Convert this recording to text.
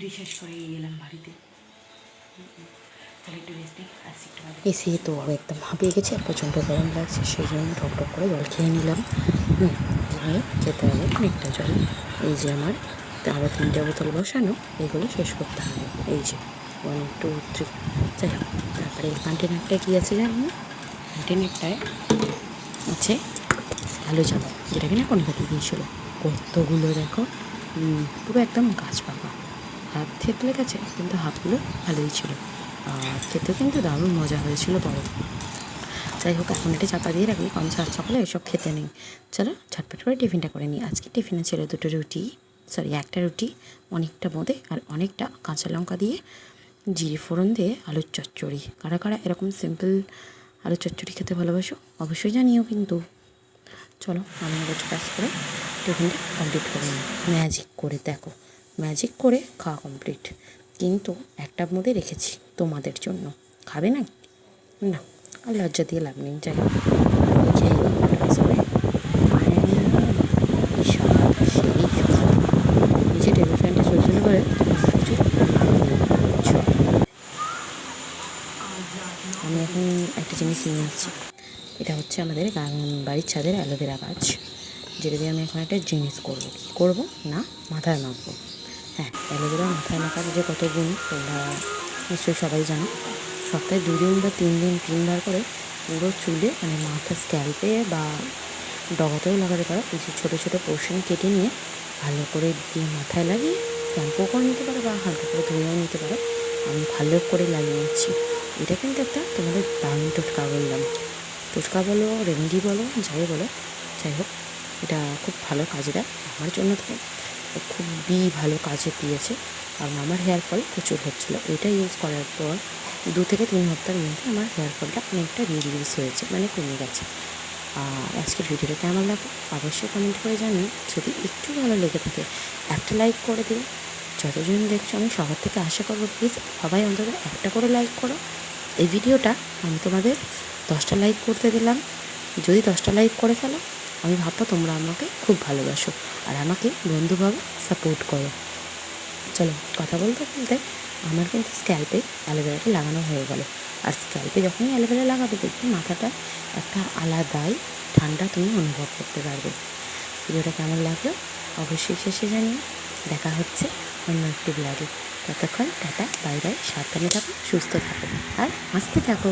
Duty শেষ করে গেলাম বাড়িতে। তাহলে একটু রেস্ট নিই, আসছি একটু বাদে। এসে তো একদম হাঁপিয়ে গেছে, প্রচণ্ড গরম লাগছে, সেই জন্য ঠক করে জল খেয়ে নিলাম। দিয়ে খেতে হবে অনেকটা জল। এই যে আমার আরও 3টে বোতল বসানো, এগুলো শেষ করতে হবে। এই যে 1 2 3। যাই হোক, তারপরে এই কন্টেনারটায় কী আছে জানেন? কন্টেনারটায় আছে আলু চাপা, যেটা কিনা কণিকাতে দিয়েছিল। কতগুলো দেখো, পুরো একদম গাছ পাকা। হাফ থেতলে গেছে, কিন্তু হাফগুলো ভালোই ছিল। আর খেতে কিন্তু দারুণ মজা হয়েছিল বড়। যাই হোক, এখন এটা চাপা দিয়ে রাখি, কারণ সাত সকালে এসব খেতে নেই। চলো ঝটপট করে টিফিনটা করে নিই। আজকে টিফিনে ছিল 2টো রুটি, একটা রুটি, অনেকটা বোঁদে আর অনেকটা কাঁচা লঙ্কা দিয়ে জিরে ফোড়ন দিয়ে আলুর চচ্চড়ি। কারা কারা এরকম সিম্পল আলুর চচ্চড়ি খেতে ভালোবাসো অবশ্যই জানিও কিন্তু। চলো আমি এবার কাজ করে টিফিনটা কমপ্লিট করে নিই। ম্যাজিক করে দেখো, ম্যাজিক করে খাওয়া কমপ্লিট। কিন্তু একটা মধ্যে রেখেছি তোমাদের জন্য, খাবে না? না, আর লজ্জা দিয়ে লাভ নেই। যাই হোক, খেয়ে নিচে টেবিল ফ্যানটা চলছিল বলে কিছু। আমি এখন একটা জিনিস নিয়ে আসছি। এটা হচ্ছে আমাদের বাড়ির ছাদের অ্যালোভেরা গাছ, যেটা দিয়ে আমি এখন একটা জিনিস করবো। কী করবো না, মাথায় মাখবো। হ্যাঁ, অ্যালোভেরা মাথায় মাখার যে কত গুণ তোমরা নিশ্চয়ই সবাই জানো। সপ্তাহে 2 দিন বা 3 দিন 3বার করে পুরো চুলে, মানে মাথা স্ক্যাল্পে বা ডগাতেও লাগাতে পারো। কিছু ছোটো ছোটো পোর্শন কেটে নিয়ে ভালো করে দিয়ে মাথায় লাগিয়ে শ্যাম্পুও করে নিতে পারো বা হালকা করে ধুয়েও নিতে পারো। আমি ভালো করে লাগিয়ে নিচ্ছি। এটা কিন্তু একটা তোমাদের দারুণ টোটকা বললাম। টোটকা বলো, রেমেডি বলো, যাই বলো, যাই হোক, এটা খুব ভালো কাজে দেয় আমার জন্য। তো খুবই ভালো কাজে দিয়েছে, কারণ আমার হেয়ার ফল প্রচুর হচ্ছিলো। এটা ইউজ করার পর 2 থেকে 3 সপ্তাহের মধ্যে আমার হেয়ার ফলটা অনেকটা রিডিউস হয়েছে, মানে কমে গেছে। আর আজকের ভিডিওটা কেমন লাগবে অবশ্যই কমেন্ট করে জানিও। যদি একটু ভালো লেগে থাকে একটা লাইক করে দিও। যতজন দেখছো আমি সবার থেকে আশা করবো, প্লিজ সবাই অন্তত একটা করে লাইক করো। এই ভিডিওটা আমি তোমাদের 10টা লাইক করতে দিলাম। যদি 10টা লাইক করে ফেলো, আমি ভাববো তোমরা আমাকে খুব ভালোবাসো আর আমাকে বন্ধুভাবে সাপোর্ট করো। চলো, কথা বলতে বলতে আমার কিন্তু স্ক্যাল্পে অ্যালোভেরাটা লাগানো হয়ে গেল। আর স্ক্যাল্পে যখনই অ্যালোভেরা লাগাবে, দেখবে মাথাটা একটা আলাদাই ঠান্ডা তুমি অনুভব করতে পারবে। ভিডিওটা কেমন লাগলো অবশ্যই শেষে জানিও। দেখা হচ্ছে অন্য একটি ব্লগে। ততক্ষণ টাটা, বাই বাই, সাবধানে থাকো, সুস্থ থাকো আর হাসতে থাকো।